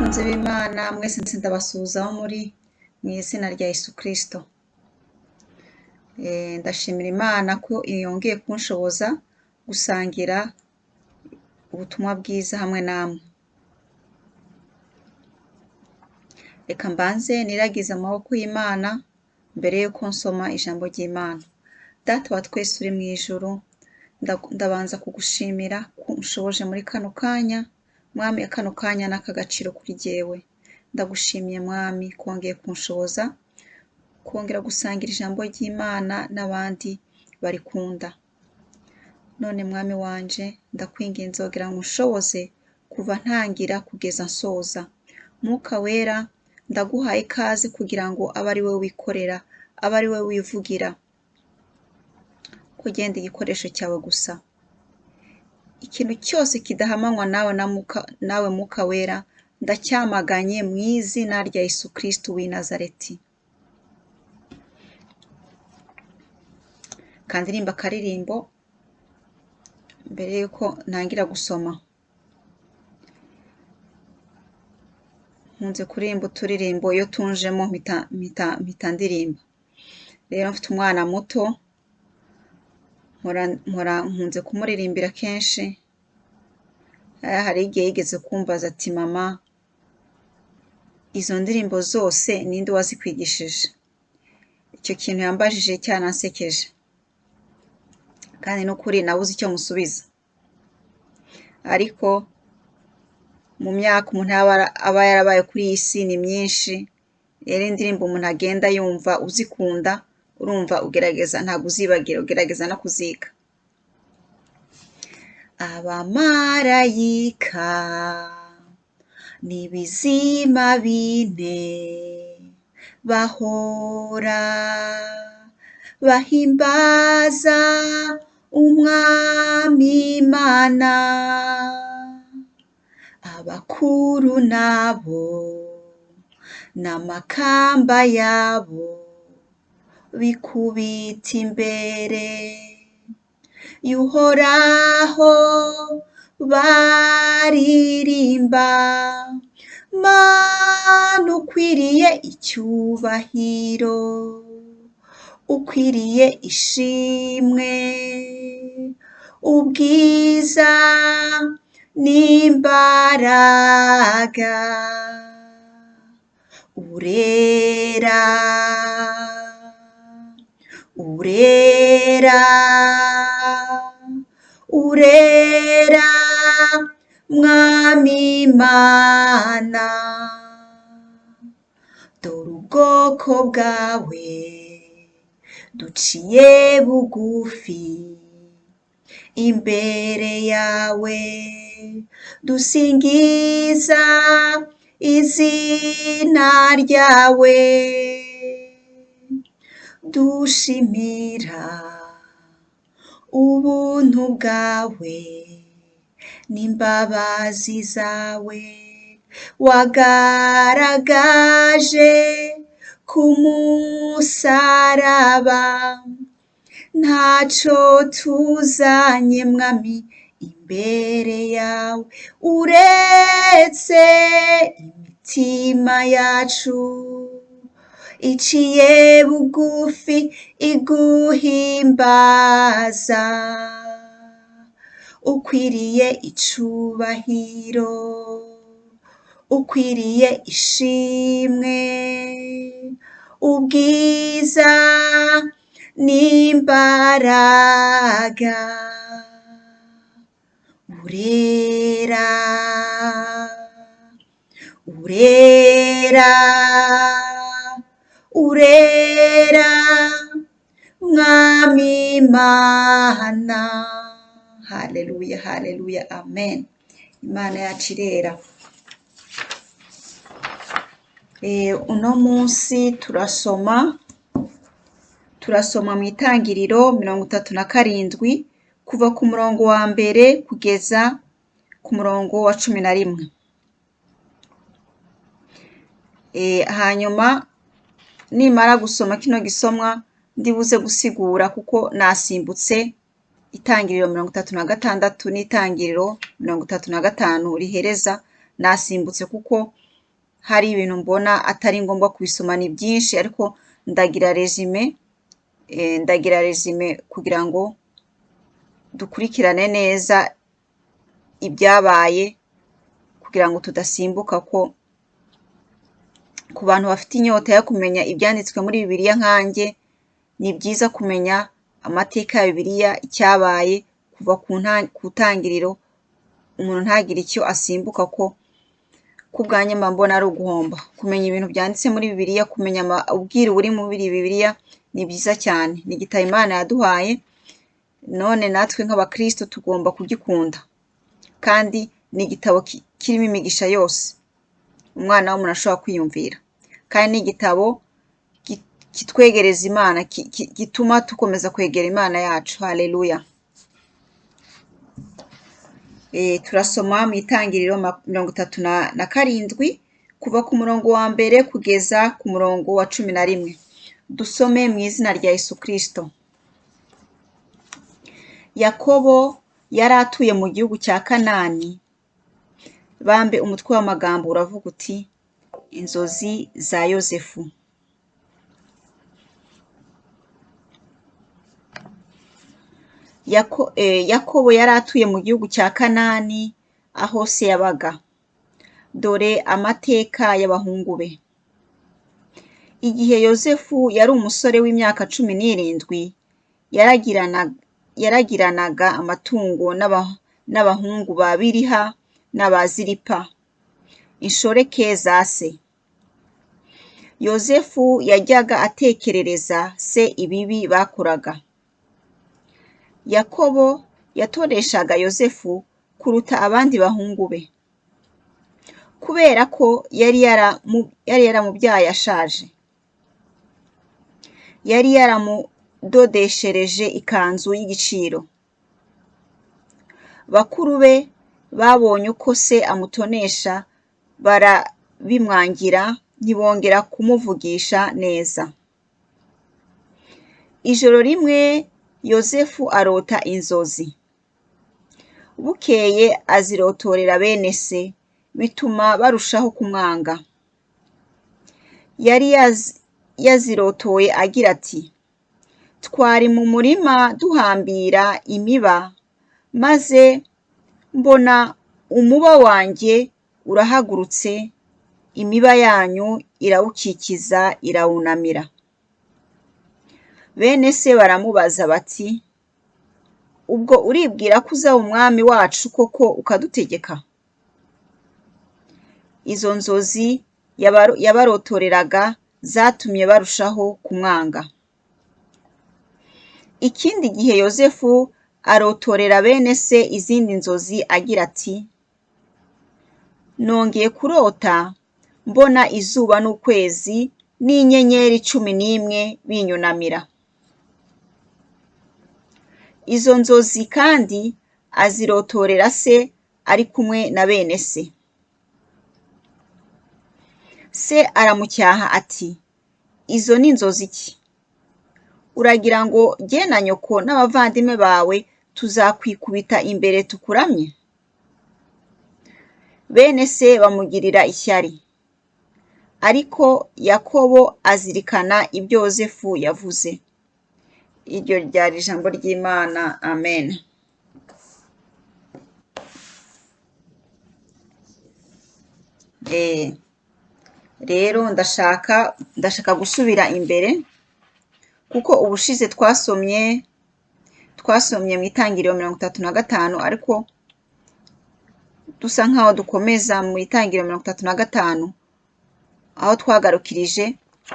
bakunzi b'Imana mwese ndabasuhuza aho muri mu izina rya Yesu Kristo. Ndashimira Imana ko yongeye kunshoboza gusangira ubutumwa bwiza hamwe namwe. Reka mbanze niragize amaboko y'Imana mbere yuko nsoma ijambo ry'Imana. Data wa twese uri mu ijuru, ndabanza kugushimira ko unshoboje muri kano kanya. Mwami, kano kanya n'akagaciro kuri jyewe. Ndagushimiye Mwami kongeye kunshoboza kongera gusangira ijambo ry'Imana n'abandi barikunda. None Mwami wanje, ndakwinginze wogira ngo unshoboze kuva ntangira kugeza nsoza. Mwuka wera, ndaguhaye ikaze kugira ngo abe ari we wikorera, abe ari we wivugira, kugenda igikoresho cyawe gusa. Ikintu cyose kidahamanywa nawe Mwuka wera, ndacyamaganye mu izina rya Yesu Kristo w'i Nazareti. Kandirimba akaririmbo mbere yuko ntangira gusoma. Nkunze kuririmba uturirimbo iyo tunjemo mpita ndirimba. Rero mfite umwana muto, nkunze kumuririmbira kenshi. Hari igihe yigeze kumbaza ati mama, izo ndirimbo zose ninde wazikwigishije? Icyo kintu yambajije cyanansekeje, kandi n'ukuri nabuze icyo musubiza. Ariko mu myaka umuntu aba yarabaye kuri iyi si ni myinshi. Rero indirimbo umuntu agenda yumva uzikunda, urumva ugerageza, ntabwo uzibagira, ugerageza no kuziga. Abamarayika n'ibizima bine bahora bahimbaza umwami Imana. Abakuru nabo n'amakamba yabo bikubita imbere y'Uhoraho baririmba. Mana ukwiriye icyubahiro, ukwiriye ishimwe, ubwiza n'imbaraga. Urera, urera, urera mwami Imana. Dore ubwoko bwawe duciye bugufi imbere yawe, dusingiza izina ryawe, dushimira ubuntu bwawe n'imbabazi zawe wagaragaje ku musaraba. Ntacyo tuzanye Mwami imbere yawe, uretse imitima yacu iciye bugufi iguhimbaza. Ukwiriye icubahiro, ukwiriye ishimwe, ubwiza n'imbaraga. Urera, urera, urera mwami Imana. Haleluya, haleluya, amen. Imana yacu irera. Uno munsi turasoma mu Itangiriro 37 kuva ku murongo wa mbere kugeza ku murongo wa 11. Hanyuma nimara gusoma kino gisomwa ndibuze gusigura kuko nasimbutse Itangiriro 36 n'Itangiriro 35 rihereza, nasimbutse kuko hari ibintu mbona atari ngombwa kubisoma ni byinshi, ariko ndagira resume kugira ngo dukurikirane neza ibyabaye, kugira ngo tudasimbuka. Ko ku bantu bafite inyota yo kumenya ibyanditswe muri Bibiliya nkanjye, ni byiza kumenya amateka ya Bibiliya, icyabaye kuva ku Itangiriro, umuntu ntagire icyo asimbuka. Ko ku bwanjye mba mbona ari uguhomba kumenya ibintu byanditse muri Bibiliya, kumenya ubwiru buri muri Bibiliya ni byiza cyane. Ni igitabo Imana yaduhaye, none natwe nk'abakristo tugomba kugikunda, kandi ni igitabo kirimo imigisha yose umwana w'umuntu ashobora kwiyumvira, kandi ni igitabo kitwegereza Imana, gituma dukomeza kwegera Imana yacu. Haleluya. Turasoma mu Itangiriro 37 kuva ku murongo wa mbere kugeza ku murongo wa 11. Dusome mu izina rya Yesu Kristo. Yakobo yari atuye mu gihugu cya Kanani. Bambe umutwe w'amagambo uravuga uti inzozi za Yozefu. Yakobo yari atuye mu gihugu cya Kanani, aho se yabaga. Dore amateka y'abahungu be. Igihe Yozefu yari umusore w'imyaka 17, yaragiranaga amatungo n'abahungu ba Biliha n'aba Zilipa, inshoreke za se. Yozefu yajyaga atekerereza se ibibi bakoraga. Yakobo yatoreshaga Yozefu kuruta abandi bahungu be, kubera ko yari yaramubyaye ashaje. Yari yaramudodeshereje ikanzu y'igiciro. Bakuru be babonye uko se amutonesha, barabimwangira, ntibongera kumuvugisha neza. Ijoro rimwe Yozefu arota inzozi. Bukeye azirotorera bene se, bituma barushaho kumwanga. Yari yazirotoye agira ati, twari mu murima duhambira imiba, maze mbona umuba wanjye urahagurutse, imiba yanyu irawukikiza, irawunamira. Bene se baramubaza bati, ubwo uribwira ko uzaba umwami wacu koko ukadutegeka? Izo nzozi yabarotoreraga zatumye barushaho kumwanga. Ikindi gihe Yozefu arotorera bene se izindi nzozi agira ati, nongeye kurota mbona izuba n'ukwezi n'inyenyeri 11 binyunamira. Izo nzozi kandi azirotorera se ari kumwe na bene se. Se aramucyaha ati, izo ni inzozi ki? Uragira ngo jye na nyoko n'abavandimwe bawe tuzakwikubita imbere tukuramye? Bene se bamugirira ishyari, ariko Yakobo azirikana ibyo Yozefu yavuze. Iryo ryari ijambo ry'Imana. Amen. Rero ndashaka gusubira imbere, kuko ubushize twasomye mu Itangiriro 35, ariko dusa nkaho dukomeza mu Itangiriro 35, aho twagarukirije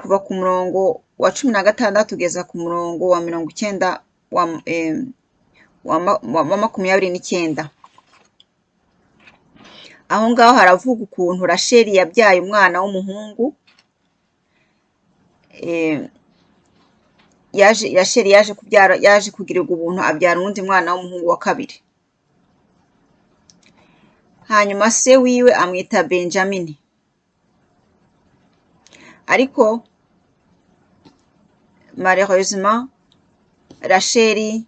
kuva ku murongo wa 16 tugeza ku murongo wa 90 wa 29. Aho ngaho haravuga ukuntu Rasheli yabyaye umwana w'umuhungu. Rasheli yaje kugirirwa ubuntu abyara undi mwana w'umuhungu wa kabiri. Hanyuma se wiwe amwita Benjamini. Ariko malheureusement Rasheli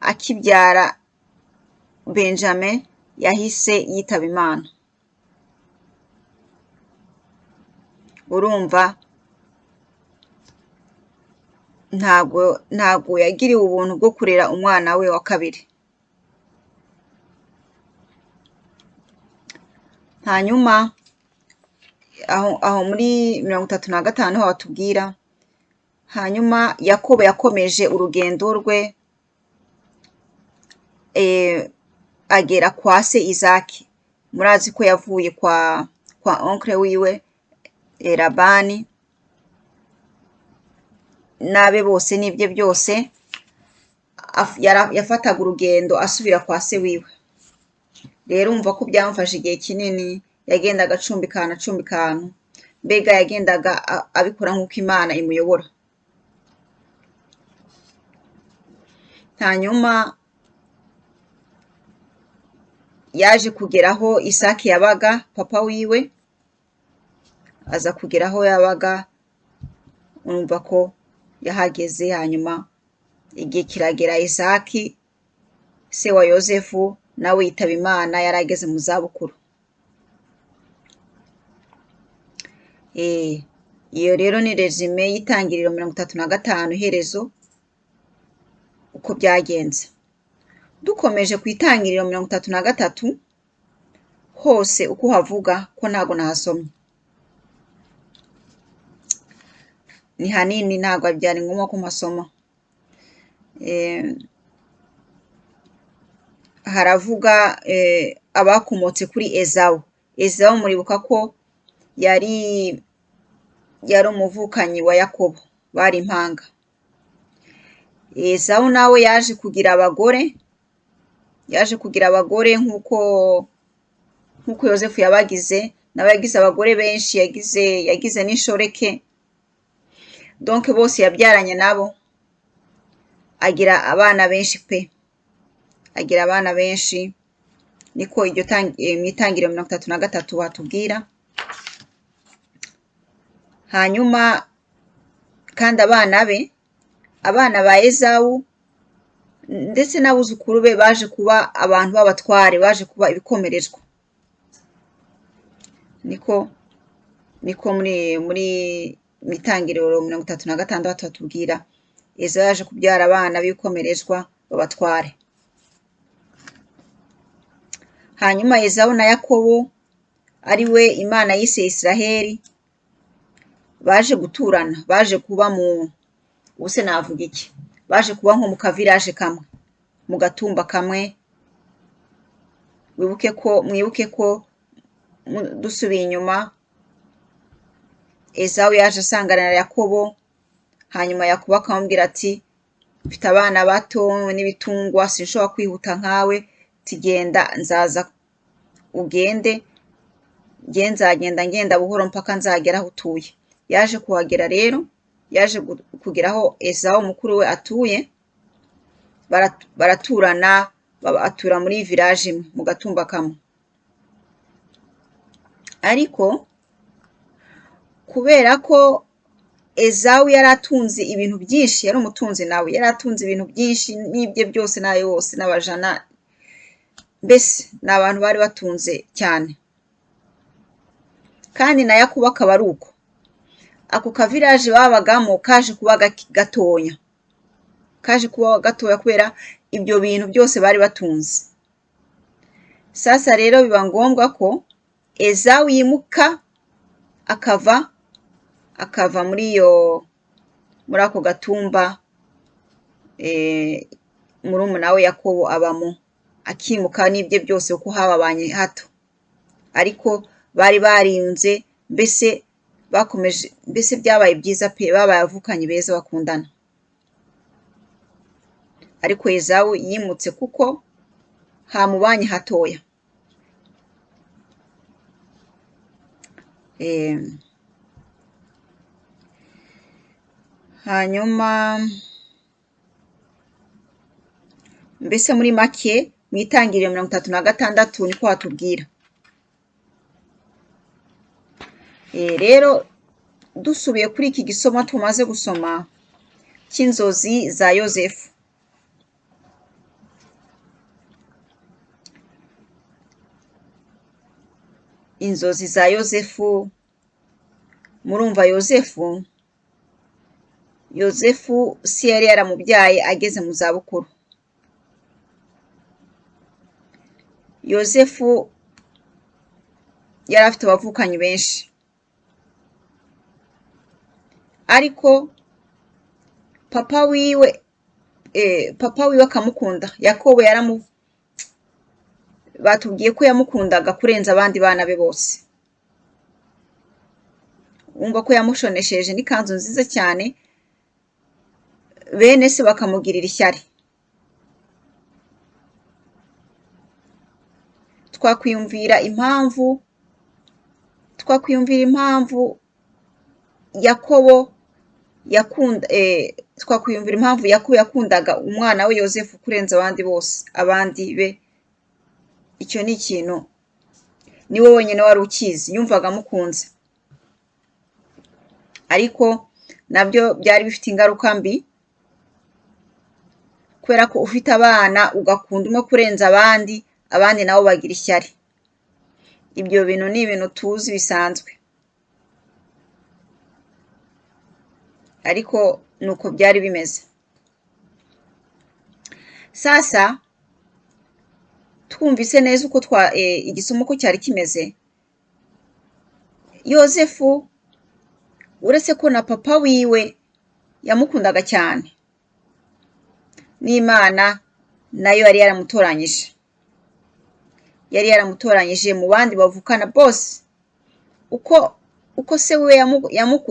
akibyara Benjamin yahise yitaba Imana. urumva ntabwo yagiriwe ubuntu bwo kurera umwana we wa kabiri. Hanyuma aho muri 35 ho batubwira, hanyuma Yakobo yakomeje urugendo rwe agera kwa se Izaki. Murazi ko yavuye kwa onkle wiwe Labani n'abe bose n'ibye byose, yafataga urugendo asubira kwa se wiwe. Rero umva ko byamufashe igihe kinini, yagendaga acumbikana, mbega yagendaga abikora nk'uko Imana imuyobora. Hanyuma yaje kugeraho Isaki yabaga, papa wiwe aza kugeraho yabaga, urumva ko yahageze. Hanyuma igihe kiragera, Isaki se wa Yosefu nawe yitaba Imana, yarageze mu zabukuru. Iyo rero ni resume y'Itangiriro 35 iherezo uko byagenze. Dukomeje ku Itangiriro 33 hose uko havuga, ko ntago nahasomye, ni hanini, ntago byari ngombwa ko mpasoma. Haravuga abakomotse kuri Ezawu. Ezawu muribuka ko yari umuvukanyi wa Yakobo, bari impanga. Ezawu nawe yaje kugira abagore nk'uko Yosefu yabagize, nawe yagize abagore benshi, yagize n'inshoreke. Donc bose yabyaranye nabo, agira abana benshi pe, agira abana benshi. Niko iryo mu Itangiriro 33 batubwira. Hanyuma kandi abana ba Ezawu ndetse n'abuzukuru be baje kuba abantu b'abatware, baje kuba ibikomerezwa. Niko muri Itangiriro 36 batubwira Ezawu yaje kubyara abana b'ibikomerezwa b'abatware. Hanyuma Ezawu na Yakobo, ari we Imana yise Israheli, baje guturana, baje kuba ubuse navuga iki, baje kuba nko mu kavirage kamwe, mu gatumba kamwe. Mwibuke ko dusubiye inyuma, Ezawu yaje asangana na Yakobo. Hanyuma Yakobo akamubwira ati, mfite abana bato n'ibitungwa, sinshobora kwihuta nkawe, tigenda nzaza ugende, nzagenda ngenda buhoro mpaka nzagera aho utuye. Yaje kuhagera rero, yaje kugeraho Ezawu mukuru we atuye, baraturana, atura muri village imwe, mu gatumba kamwe. Ariko kubera ko Ezawu yari atunze ibintu byinshi, yari umutunzi nawe, yari atunze ibintu byinshi n'ibye byose nayo yose n'abajana, mbese ni abantu bari batunze cyane. Kandi na Yakobo akaba ari uko. Ako kavirage babagamo kaje kuba gatoya, kubera ibyo bintu byose bari batunze. Sasa rero biba ngombwa ko Ezawu yimuka akava muri ako gatumba murumuna we Yakobo abamo, akimuka n'ibye byose uko hababanye hato. Ariko bari barinze, mbese byabaye byiza pe, babaye avukanye beza bakundana. Ariko Ezawu yimutse kuko hamubanye hatoya. Hanyuma mbese muri make mu Itangiriro 36 niko hatubwira. Rero dusubiye kuri iki gisoma tumaze gusoma cy'inzozi za Yosefu. Inzozi za Yosefu murumva yozefu si yari yaramubyaye ageze mu zabukuru. yozefu yari afite abavukanyi benshi, ariko papa wiwe akamukunda. Yakobo batubwiye ko yamukundaga kurenza abandi bana be bose. Wumva ko yamushonesheje n'ikanzu nziza cyane, bene se bakamugirira ishyari. Twakwiyumvira impamvu Yakobo yakundaga umwana we Yozefu kurenza abandi bose, abandi be. Icyo ni ikintu niwe wenyine wari ukizi, yumvaga amukunze. Ariko nabyo byari bifite ingaruka mbi, kubera ko ufite abana ugakunda umwe kurenza abandi nabo bagira ishyari. Ibyo bintu ni ibintu tuzi bisanzwe, ariko nuko byari bimeze. Sasa twumvise neza uko igisomo ko cyari kimeze. Yozefu uretse ko na papa wiwe yamukundaga cyane, n'Imana nayo yari yaramutoranyije mu bandi bavukana bose. Uko se we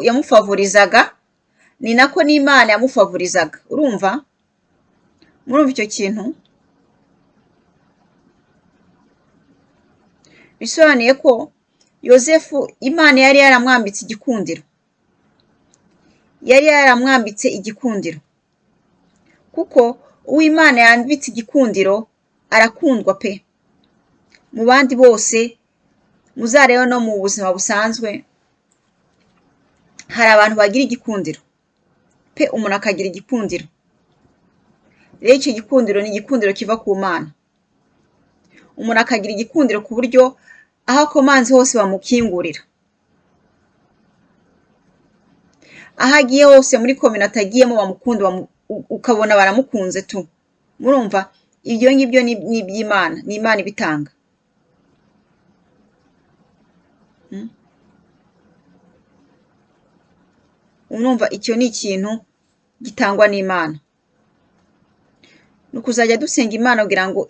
yamufavorizaga, ni nako n'Imana yamufavorizaga. murumva icyo kintu? Bisobanuye ko Yozefu Imana yari yaramwambitse igikundiro, kuko uw'Imana yambitse igikundiro arakundwa pe. Mu bandi bose muzareba no mu buzima busanzwe hari abantu bagira igikundiro pe, umuntu akagira igikundiro. Rero icyo gikundiro ni igikundiro kiva ku Mana. Umuntu akagira igikundiro ku buryo aho akomanze hose bamukingurira, aho agiye hose muri komine atagiyemo bamukunda, ukabona baramukunze tu. Murumva ibyo ngibyo ni iby'Imana, ni Imana ibitanga. Urumva icyo ni ikintu gitangwa n'Imana. Ni ukuzajya dusenga Imana kugira ngo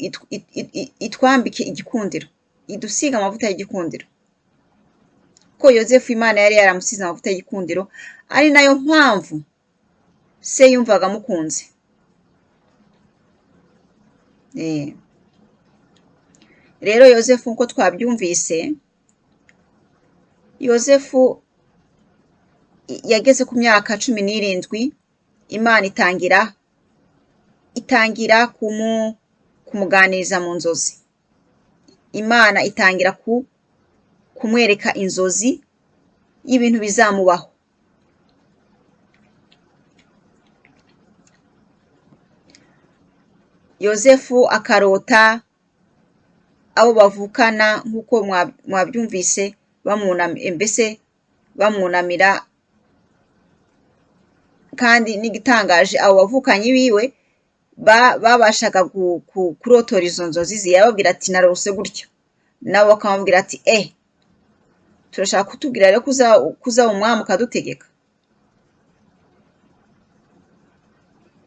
itwambike igikundiro, idusiga amavuta y'igikundiro. Ko Yozefu Imana yari yaramusize amavuta y'igikundiro, ari nayo mpamvu se yumvaga amukunze. Rero Yozefu uko twabyumvise, Yozefu yageze ku myaka 17, Imana itangira kumuganiriza mu nzozi. Imana itangira kumwereka inzozi y'ibintu bizamubaho. Yozefu akarota abo bavukana nk'uko mwabyumvise bamwunamira, kandi n'igitangaje abo bavukanye biwe babashaga kurotora izo nzozi ze. Yababwira ati narose gutya, nabo bakamubwira ati turashaka kutubwira rero kuza umwami ukadutegeka.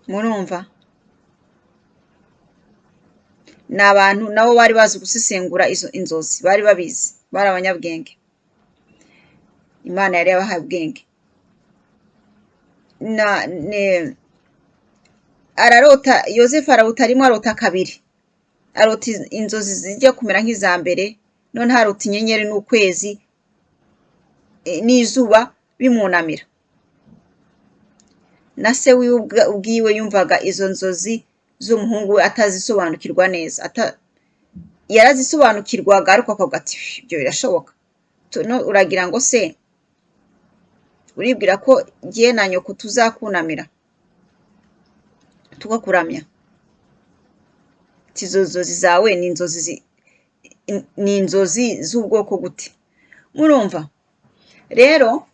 Murumva ni abantu nabo bari bazi gusesengura izo inzozi, bari babizi, bari abanyabwenge. Imana yari yabahaye ubwenge. Ararota, Yozefu ararota rimwe, arota kabiri. Arota inzozi zijya kumera nk'iza mbere, none harota inyenyeri n'ukwezi n'izuba bimunamira. Na se wiwe ubwiwe yumvaga izo nzozi z'umuhungu we atazisobanukirwa neza. Yarazisobanukirwaga ariko akavuga ati ibyo birashoboka. Uragira ngo se uribwira ko jye na nyoko tuzakunamira tugakuramya? Izo nzozi zawe ni inzozi z'ubwoko gute? Murumva rero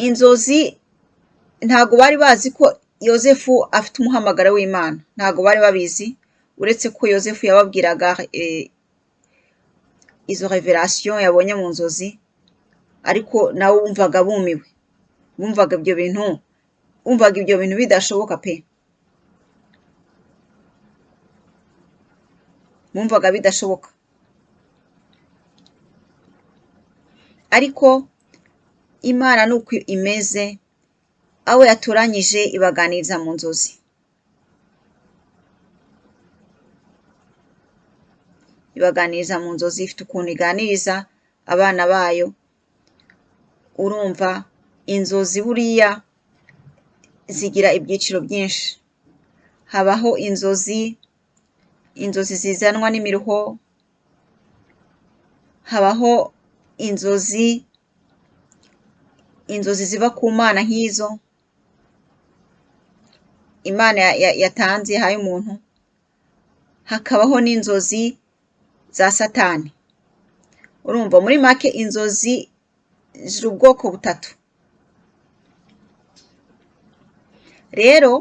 inzozi ntago bari bazi ko Yozefu afite umuhamagaro w'Imana, ntago bari babizi, uretse ko Yozefu yababwiraga izo revelation yabonye mu nzozi, ariko nawe wumvaga bumiwe, wumvaga ibyo bintu bidashoboka pe, wumvaga bidashoboka. Ariko Imana nuko imeze, abo yatoranyije ibaganiriza mu nzozi. Ibaganiriza mu nzozi, ifite ukuntu iganiriza abana bayo. Urumva inzozi buriya zigira ibyiciro byinshi. Habaho inzozi zizanwa n'imiruho, habaho inzozi ziva ku Mana nk'izo Imana yatanze yahaye umuntu, hakabaho n'inzozi za Satani. Urumva muri make inzozi ziri ubwoko butatu. Rero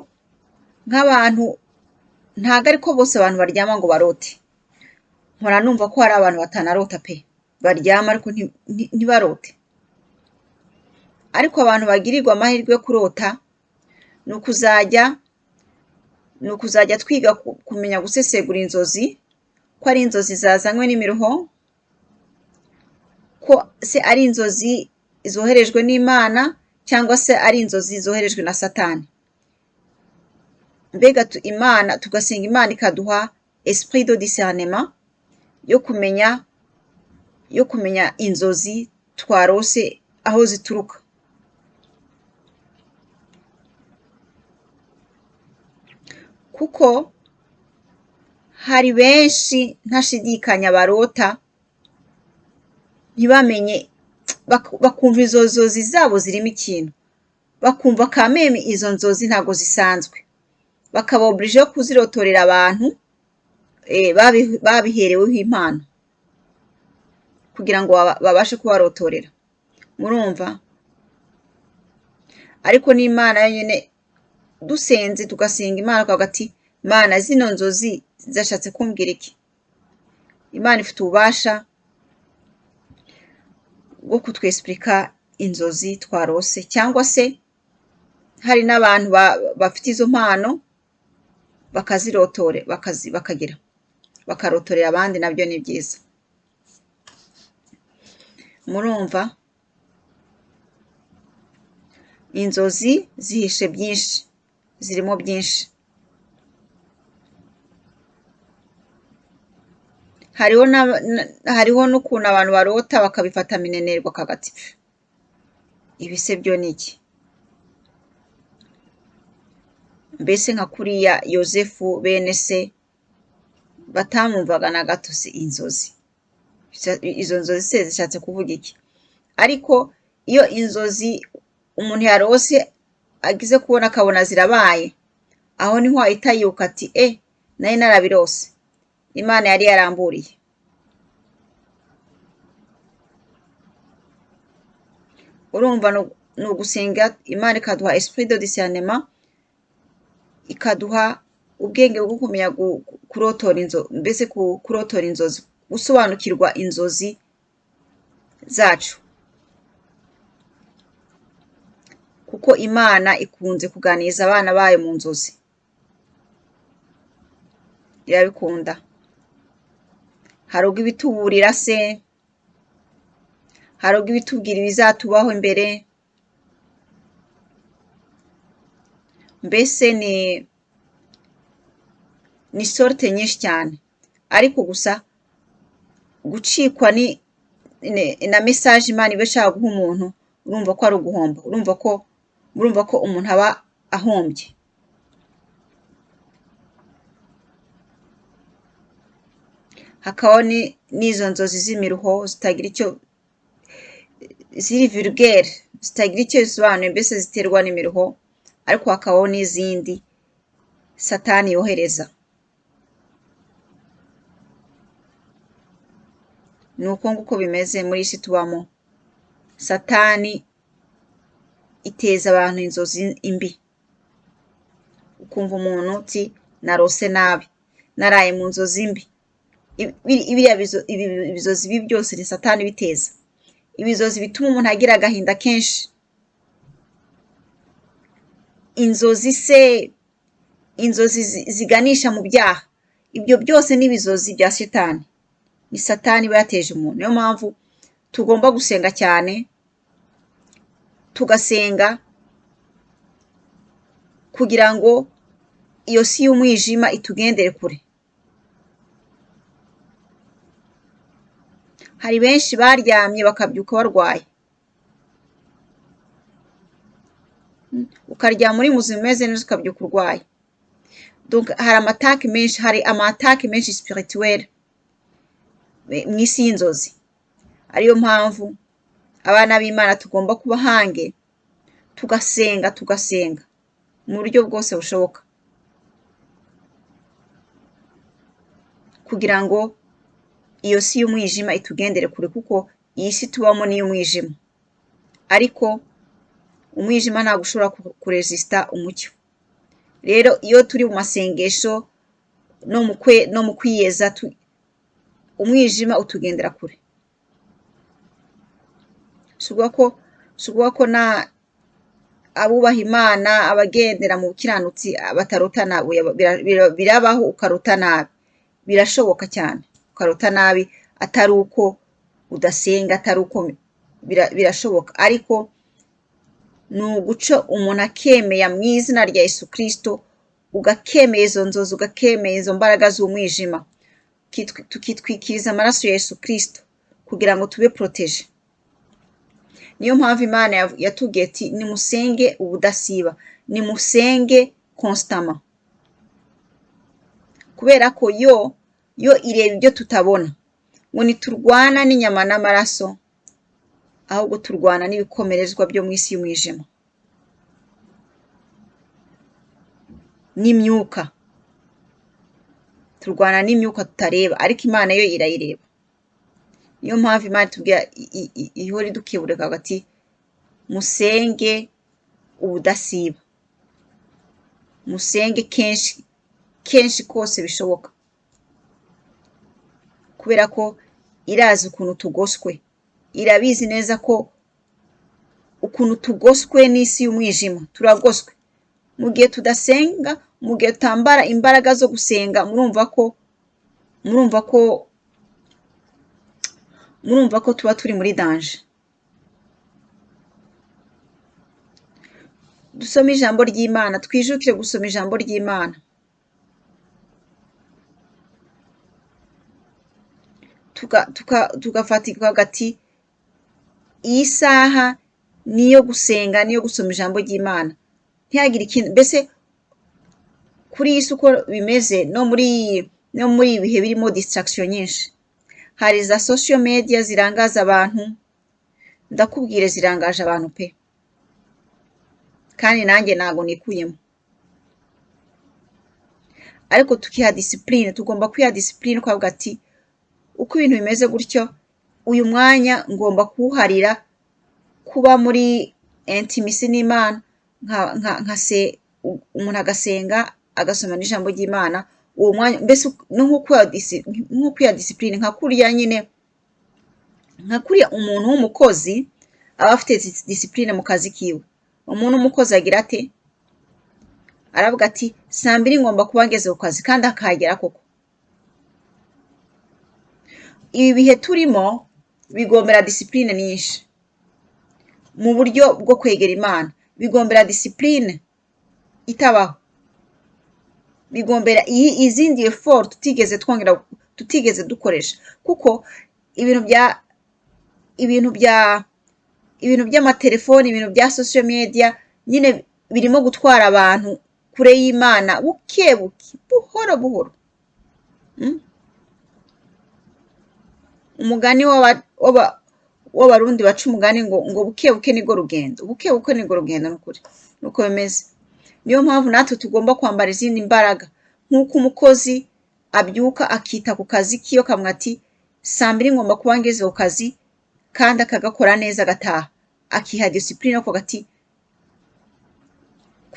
nk'abantu ntago ariko bose abantu baryama ngo barote. Mpora numva ko hari abantu batanarota pe, baryama ariko ntibarote. Ariko abantu bagirirwa amahirwe yo kurota, ni ukuzajya twiga kumenya gusesegura inzozi, ko ari inzozi zazanywe n'imiruho, ko se ari inzozi zoherejwe n'Imana cyangwa se ari inzozi zoherejwe na Satani. Mbega tugasenga Imana ikaduha esprit de discernement yo kumenya inzozi twarose aho zituruka. Kuko hari benshi ntashidikanya barota ntibamenye, bakumva izo nzozi zabo zirimo ikintu, bakumva kameme izo nzozi ntago zisanzwe, bakaba oblige yo kuzirotorera abantu babihereweho impano kugira ngo babashe kubarotorera. Murumva? Ariko n'Imana yonyine dusenze tugasenga Imana twavuga ati Mana, zino nzozi zashatse kumbwira iki? Imana ifite ububasha bwo kutwesplika inzozi twarose, cyangwa se hari n'abantu bafite izo mpano bakarotorera abandi, nabyo ni byiza. Murumva? Inzozi zihishe byinshi, zirimo byinshi. Hariho n'ukuntu abantu barota bakabifata minenerwa kagati, ibise byo ni iki? Mbese nka kuriya Yozefu bene se batamwumvaga na gato se inzozi, izo nzozi se zishatse kuvuga iki? Ariko iyo inzozi umuntu yarose agize kubona akabona zirabaye, aho niho ahita yibuka ati nari narabirose, Imana yari yaramburiye. Urumva ni ugusenga Imana ikaduha esprit de discernement, ikaduha ubwenge bwo kumenya kurotora inzozi, gusobanukirwa inzozi zacu. Kuko Imana ikunze kuganiriza abana bayo mu nzozi, irabikunda. Hari ubwo ibituburira se, hari ubwo ibitubwira ibizatubaho imbere. Mbese ni sorte nyinshi cyane, ariko gusa gucikwa na message Imana iba ishaka guha umuntu, urumva ko ari uguhomba, urumva ko umuntu aba ahombye. Hakabaho n'izo nzozi z'imiruho zitagira icyo, ziri vulgaire, zitagira icyo zisobanuye, mbese ziterwa n'imiruho. Ariko hakabaho n'izindi Satani yohereza. Ni uko nguko bimeze muri isi tubamo. Satani iteza abantu inzozi imbi. Ukumva umuntu uti narose nabi, naraye mu nzozi mbi. Ibizozi ibi byose ni Satani biteza. Ibizozi bituma umuntu agira agahinda kenshi. Inzozi ziganisha mu byaha. Ibyo byose ni ibizozi bya Satani. Ni Satani iba yateje umuntu. Niyo mpamvu tugomba gusenga cyane, tugasenga kugira ngo iyo si y'umwijima itugendere kure. Hari benshi baryamye bakabyuka barwaye. Ukaryama uri muzima umeze neza ukabyuka urwaye. Donc hari amatake menshi spirituel mu isi y'inzozi. Ariyo mpamvu abana b'Imana tugomba kuba hange, tugasenga mu buryo bwose bushoboka, kugira ngo iyo si y'umwijima itugendere kure, kuko iyi si tubamo ni y'umwijima. Ariko umwijima ntabwo ushobora kuresista umucyo. Rero iyo turi mu masengesho no mu kwiyeza, umwijima utugendera kure. Suguha ko na abubaha Imana, abagendera mu bukiranutsi batarota nabi. Birabaho ukarota nabi. Birashoboka cyane ukarota nabi, atari uko udasenga, atari uko birashoboka. Ariko ni uguca umuntu akemera mu izina rya Yesu Kristo, ugakemera izo nzozi, ugakemera izo mbaraga z'umwijima, tukitwikiriza amaraso ya Yesu Kristo kugira ngo tube protege. Niyo mpamvu Imana yatubwiye ati nimusenge ubudasiba, nimusenge constamment, kubera ko yo ireba ibyo tutabona. Ngo ntiturwana n'inyama n'amaraso, ahubwo turwana n'ibikomerezwa byo mu isi y'umwijima n'imyuka. Turwana n'imyuka tutareba, ariko Imana yo irayireba. Niyo mpamvu Imana itubwira ihora idukebureka ati musenge ubudasiba, musenge kenshi kose bishoboka, kubera ko irazi ukuntu tugoswe. Irabizi neza ko ukuntu tugoswe n'isi y'umwijima, turagoswe. Mu gihe tudasenga, mu gihe tutambara imbaraga zo gusenga, murumva ko tuba turi muri danger. Dusome ijambo ry'Imana, twijukire gusoma ijambo ry'Imana. Tugafatirwa hagati, iyi saha niyo gusenga, niyo gusoma ijambo ry'Imana. Ntihagire ikintu, mbese kuri iyi si uko bimeze, no muri ibihe birimo distraction nyinshi. Hari za social media zirangaza abantu, ndakubwire zirangaje abantu pe, kandi nanjye ntago nikuyemo. Ariko tukiha discipline, tugomba kwiha discipline kwavuga ati uko ibintu bimeze gutyo, uyu mwanya ngomba kuwuharira kuba muri intimacy n'Imana, umuntu agasenga, agasoma n'ijambo ry'Imana. Uwo mwanya mbese nko kwiha discipline, nka kuriya nyine, nka kuriya umuntu w'umukozi aba afite discipline mu kazi kiwe. Umuntu w'umukozi agira ate? Aravuga ati 2:00 ngomba kuba ngeze ku kazi, kandi akahagera koko. Ibi bihe turimo bigombera discipline nyinshi mu buryo bwo kwegera Imana, bigombera discipline itabaho, bigombera izindi effort tutigeze dukoresha, kuko ibintu by'amatelefoni, ibintu bya social media nyine birimo gutwara abantu kure y'Imana bukebuke, buhoro. Umugani w'abarundi baca umugani ngo bukebuke nibwo rugendo. Bukebuke nibwo rugendo, n'ukuri nuko bimeze. Niyo mpamvu natwe tugomba kwambara izindi mbaraga, nk'uko umukozi abyuka akita ku kazi kiyo, kamwe ati 2:00 ngomba kuba ngeze ku kazi, kandi akagakora neza, agataha, akiha discipline ko gati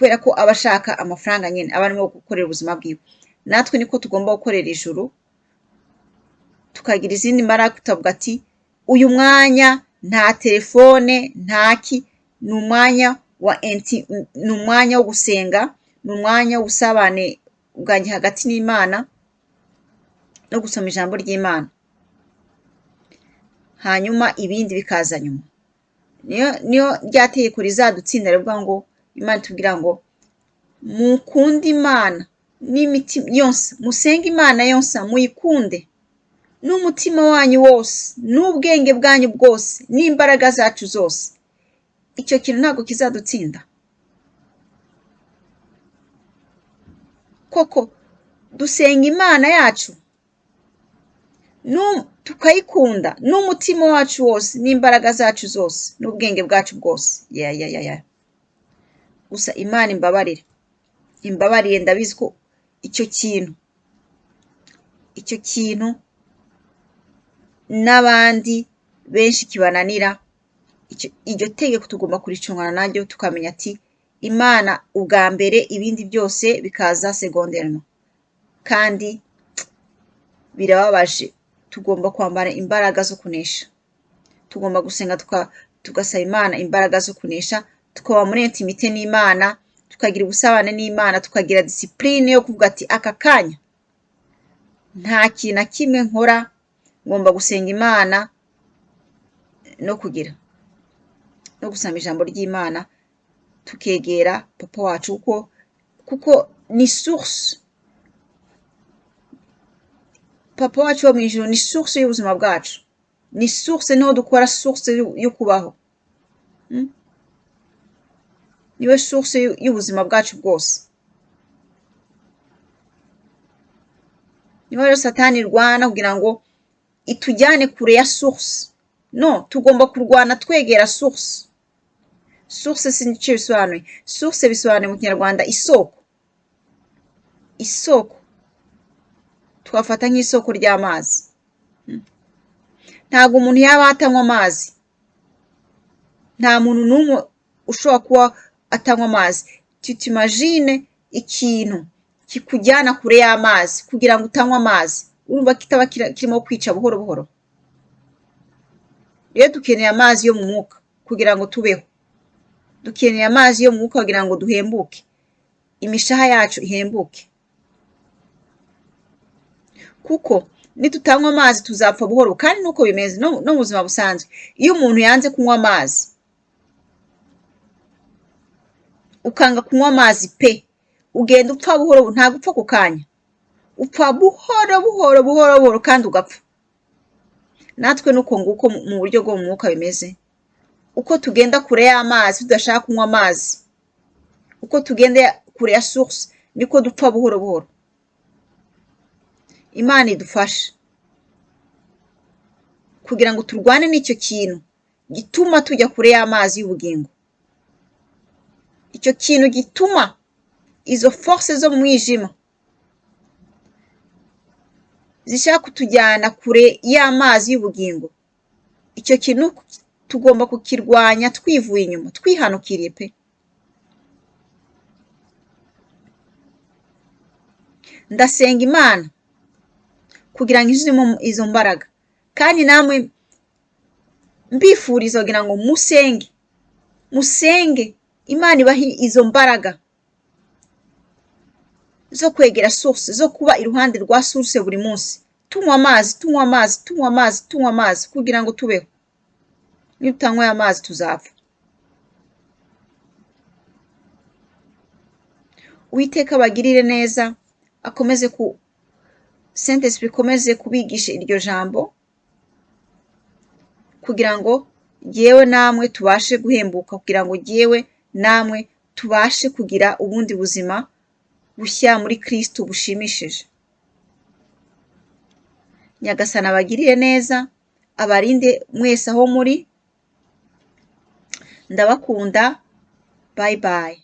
kubera ko aba ashaka amafaranga nyine aba arimo gukorera ubuzima bwiwe. Natwe niko tugomba gukorera ijuru, tukagira izindi mbaraga, tutavuga ati uyu mwanya nta telefone ntaki, ni umwanya ni umwanya wo gusenga, ni umwanya w'ubusabane bwanjye hagati n'Imana no gusoma ijambo ry'Imana, hanyuma ibindi bikaza nyuma. Niyo rya tegeko rizadutsinda rivuga ngo Imana itubwira ngo mukunde Imana n'imitima yose, musenge Imana yose, muyikunde n'umutima wanyu wose, n'ubwenge bwanyu bwose, n'imbaraga zacu zose. Icyo kintu ntabwo kizadutsinda. Koko dusenga Imana yacu tukayikunda n'umutima wacu wose, n'imbaraga zacu zose, n'ubwenge bwacu bwose. Gusa Imana imbabarire, ndabizi ko icyo kintu n'abandi benshi kibananira. Iryo tegeko tugomba kuricungana naryo, tukamenya ati Imana ubwa mbere, ibindi byose bikaza secondairement. Kandi birababaje, tugomba kwambara imbaraga zo kunesha, tugomba gusenga tugasaba Imana imbaraga zo kunesha, tukaba muri intimite n'Imana, tukagira ubusabane n'Imana, tukagira discipline yo kuvuga ati aka kanya nta kintu na kimwe nkora, ngomba gusenga Imana no gusoma ijambo ry'Imana, tukegera papa wacu kuko ni source. Papa wacu wo mu ijuru ni source y'ubuzima bwacu, ni source, niho dukora source yo kubaho. Niwe source y'ubuzima bwacu bwose. Niho rero Satani irwana kugira ngo itujyane kure ya source. No, tugomba kurwana twegera source. Source si icyo bisobanuye. Source bisobanuye mu Kinyarwanda isoko. Twafata nk'isoko ry'amazi. Ntabwo umuntu yaba atanywa amazi. Nta muntu n'umwe ushobora kuba atanywa amazi. Tutimagine ikintu kikujyana kure y'amazi kugira ngo utanywa amazi, urumva kitaba kirimo kwica buhoro buhoro. Rero dukeneye amazi yo mu mwuka kugira ngo tubeho. Dukeneye amazi yo mu mwuka kugira ngo duhembuke, imishaha yacu ihembuke. Kuko nitutanywa amazi tuzapfa buhoro, kandi nuko bimeze no mu buzima busanzwe. Iyo umuntu yanze kunywa amazi, ukanga kunywa amazi pe, ugenda upfa buhoro, ntabwo upfa ku kanya, upfa buhoro kandi ugapfa. Natwe nuko nguko mu buryo bwo mu mwuka bimeze. Uko tugenda kure y'amazi, tudashaka kunywa amazi, uko tugenda kure ya source, niko dupfa buhoro buhoro. Imana idufashe kugira ngo turwane n'icyo kintu gituma tujya kure y'amazi y'ubugingo. Icyo kintu gituma izo force zo mu mwijima zishaka kutujyana kure y'amazi y'ubugingo. Icyo kintu tugomba kukirwanya twivuye inyuma, twihanukiriye pe. Ndasenga Imana kugira ngo izimo izo mbaraga, kandi namwe mbifuriza kugira ngo musenge Imana ibahe izo mbaraga zo kwegera source, zo kuba iruhande rwa source buri munsi, tunywa amazi kugira ngo tubeho. Nitutanywa amazi tuzapfa. Uwiteka abagirire neza, akomeze Saint Esprit ikomeze kubigisha iryo jambo kugira ngo jyewe namwe tubashe guhembuka, kugira ngo jyewe namwe tubashe kugira ubundi buzima bushya muri Kristo bushimishije. Nyagasani abagirire neza, abarinde mwese aho muri. Ndabakunda. Bye bye.